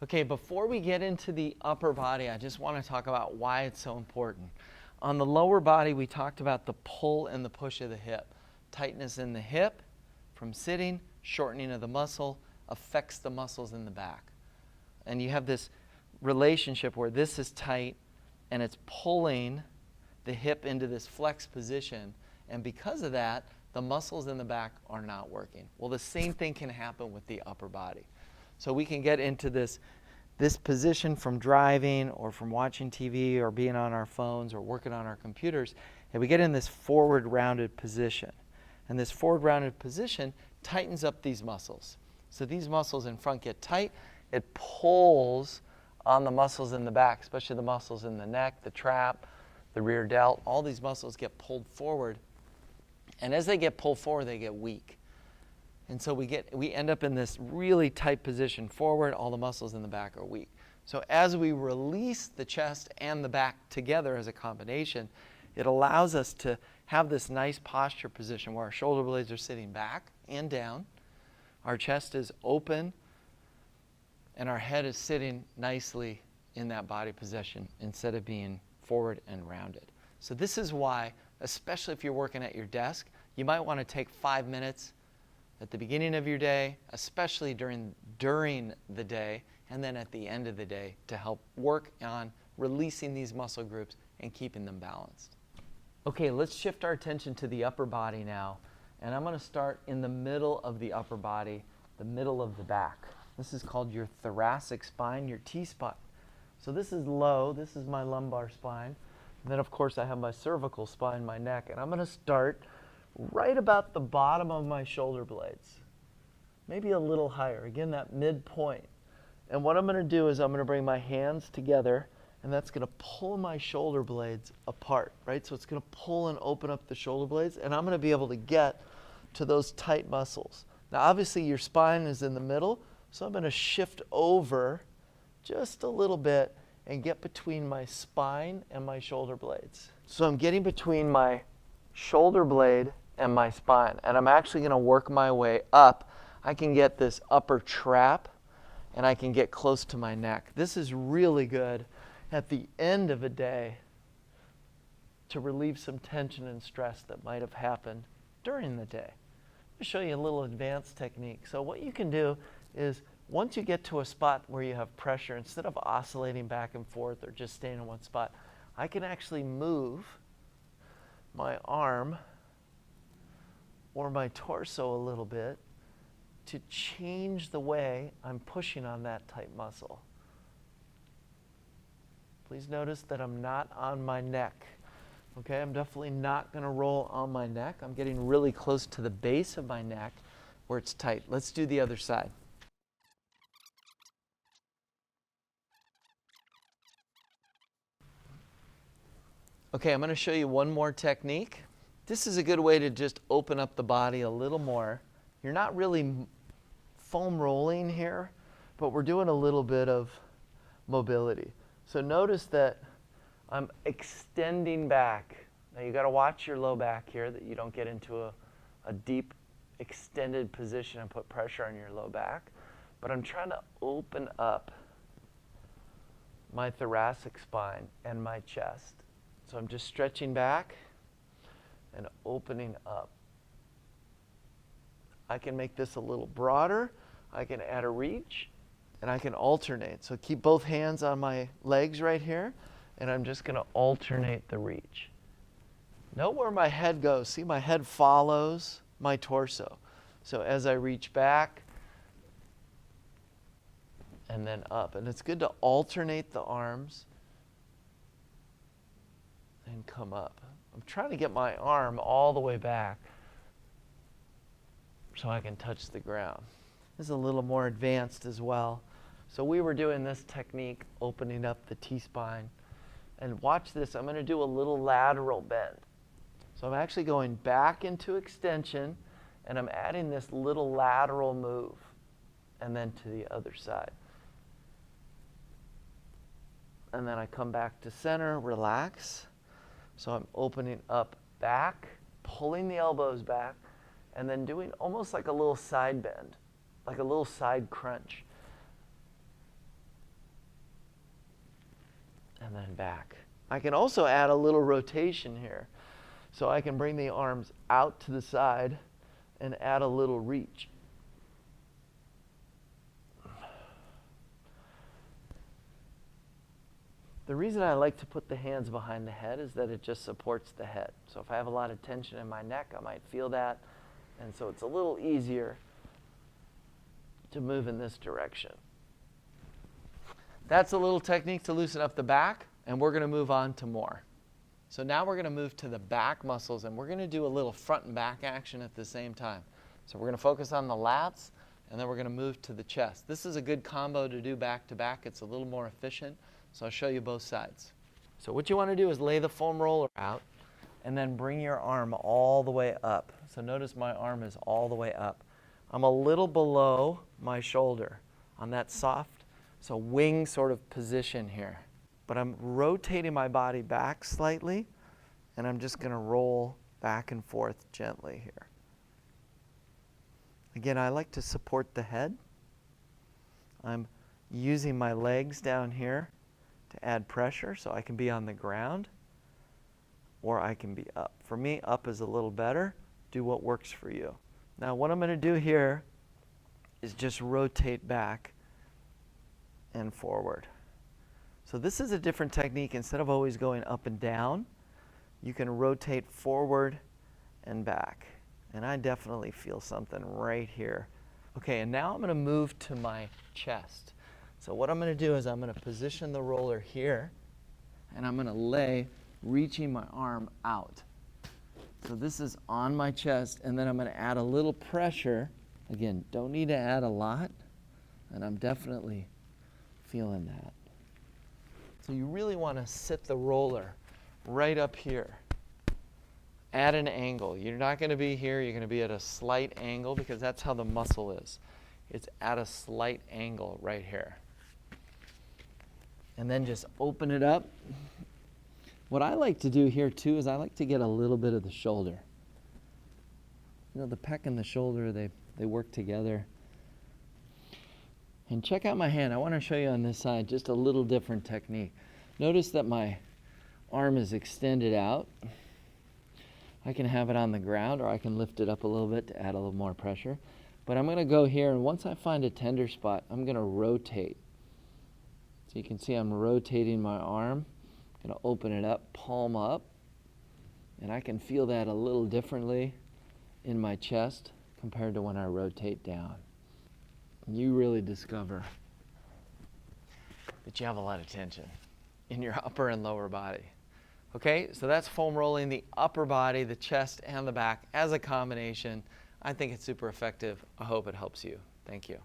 Okay, before we get into the upper body, I just want to talk about why it's so important. On the lower body, we talked about the pull and the push of the hip. Tightness in the hip from sitting, shortening of the muscle, affects the muscles in the back. And you have this relationship where this is tight and it's pulling the hip into this flex position. And because of that, the muscles in the back are not working. Well, the same thing can happen with the upper body. So we can get into this position from driving or from watching TV or being on our phones or working on our computers, and we get in this forward rounded position. And this forward rounded position tightens up these muscles. So these muscles in front get tight. It pulls on the muscles in the back, especially the muscles in the neck, the trap, the rear delt. All these muscles get pulled forward. And as they get pulled forward, they get weak. And so we end up in this really tight position forward. All the muscles in the back are weak. So as we release the chest and the back together as a combination, it allows us to have this nice posture position where our shoulder blades are sitting back and down. Our chest is open, and our head is sitting nicely in that body position instead of being forward and rounded. So this is why, especially if you're working at your desk, you might want to take 5 minutes at the beginning of your day, especially during the day, and then at the end of the day to help work on releasing these muscle groups and keeping them balanced. Okay, let's shift our attention to the upper body now. And I'm going to start in the middle of the upper body, the middle of the back. This is called your thoracic spine, your T-spine. So this is low, this is my lumbar spine. And then of course I have my cervical spine, my neck. And I'm going to start right about the bottom of my shoulder blades. Maybe a little higher, again that midpoint. And what I'm going to do is I'm going to bring my hands together, and that's going to pull my shoulder blades apart, right? So it's going to pull and open up the shoulder blades, and I'm going to be able to get to those tight muscles. Now obviously your spine is in the middle, so I'm going to shift over just a little bit and get between my spine and my shoulder blades. So I'm getting between my shoulder blade and my spine, and I'm actually going to work my way up. I can get this upper trap, and I can get close to my neck. This is really good at the end of a day to relieve some tension and stress that might have happened during the day. Let me show you a little advanced technique. So what you can do is, once you get to a spot where you have pressure, instead of oscillating back and forth or just staying in one spot, I can actually move my arm or my torso a little bit to change the way I'm pushing on that tight muscle. Please notice that I'm not on my neck. Okay, I'm definitely not going to roll on my neck. I'm getting really close to the base of my neck where it's tight. Let's do the other side. Okay, I'm going to show you one more technique. This is a good way to just open up the body a little more. You're not really foam rolling here, but we're doing a little bit of mobility. So notice that I'm extending back. Now you got to watch your low back here, that you don't get into a deep extended position and put pressure on your low back. But I'm trying to open up my thoracic spine and my chest. So I'm just stretching back and opening up. I can make this a little broader. I can add a reach, and I can alternate. So keep both hands on my legs right here, and I'm just going to alternate the reach. Note where my head goes. See, my head follows my torso. So as I reach back and then up. And it's good to alternate the arms and come up. I'm trying to get my arm all the way back so I can touch the ground. This is a little more advanced as well. So we were doing this technique, opening up the T-spine. And watch this, I'm going to do a little lateral bend. So I'm actually going back into extension, and I'm adding this little lateral move, and then to the other side. And then I come back to center, relax. So I'm opening up back, pulling the elbows back, and then doing almost like a little side bend, like a little side crunch. and then back. I can also add a little rotation here. So I can bring the arms out to the side and add a little reach. The reason I like to put the hands behind the head is that it just supports the head. So if I have a lot of tension in my neck, I might feel that. And so it's a little easier to move in this direction. That's a little technique to loosen up the back, and we're going to move on to more. So now we're going to move to the back muscles, and we're going to do a little front and back action at the same time. So we're going to focus on the lats, and then we're going to move to the chest. This is a good combo to do back to back. It's a little more efficient, so I'll show you both sides. So what you want to do is lay the foam roller out, and then bring your arm all the way up. So notice my arm is all the way up. I'm a little below my shoulder on that soft, so wing sort of position here. But I'm rotating my body back slightly, and I'm just going to roll back and forth gently here. Again, I like to support the head. I'm using my legs down here to add pressure, so I can be on the ground or I can be up. For me, up is a little better. Do what works for you. Now, what I'm going to do here is just rotate back and forward. So this is a different technique. Instead of always going up and down, you can rotate forward and back. And I definitely feel something right here. Okay, and now I'm going to move to my chest. So what I'm going to do is I'm going to position the roller here, and I'm going to lay, reaching my arm out. So this is on my chest, and then I'm going to add a little pressure. Again, don't need to add a lot, and I'm definitely feeling that. So you really want to sit the roller right up here at an angle. You're not going to be here. You're going to be at a slight angle because that's how the muscle is. It's at a slight angle right here. And then just open it up. What I like to do here too is I like to get a little bit of the shoulder. You know, the pec and the shoulder, they work together. And check out my hand. I want to show you on this side just a little different technique. Notice that my arm is extended out. I can have it on the ground, or I can lift it up a little bit to add a little more pressure. But I'm going to go here, and once I find a tender spot, I'm going to rotate. So you can see I'm rotating my arm. I'm going to open it up, palm up. And I can feel that a little differently in my chest compared to when I rotate down. You really discover that you have a lot of tension in your upper and lower body. Okay, so that's foam rolling the upper body, the chest, and the back as a combination. I think it's super effective. I hope it helps you. Thank you.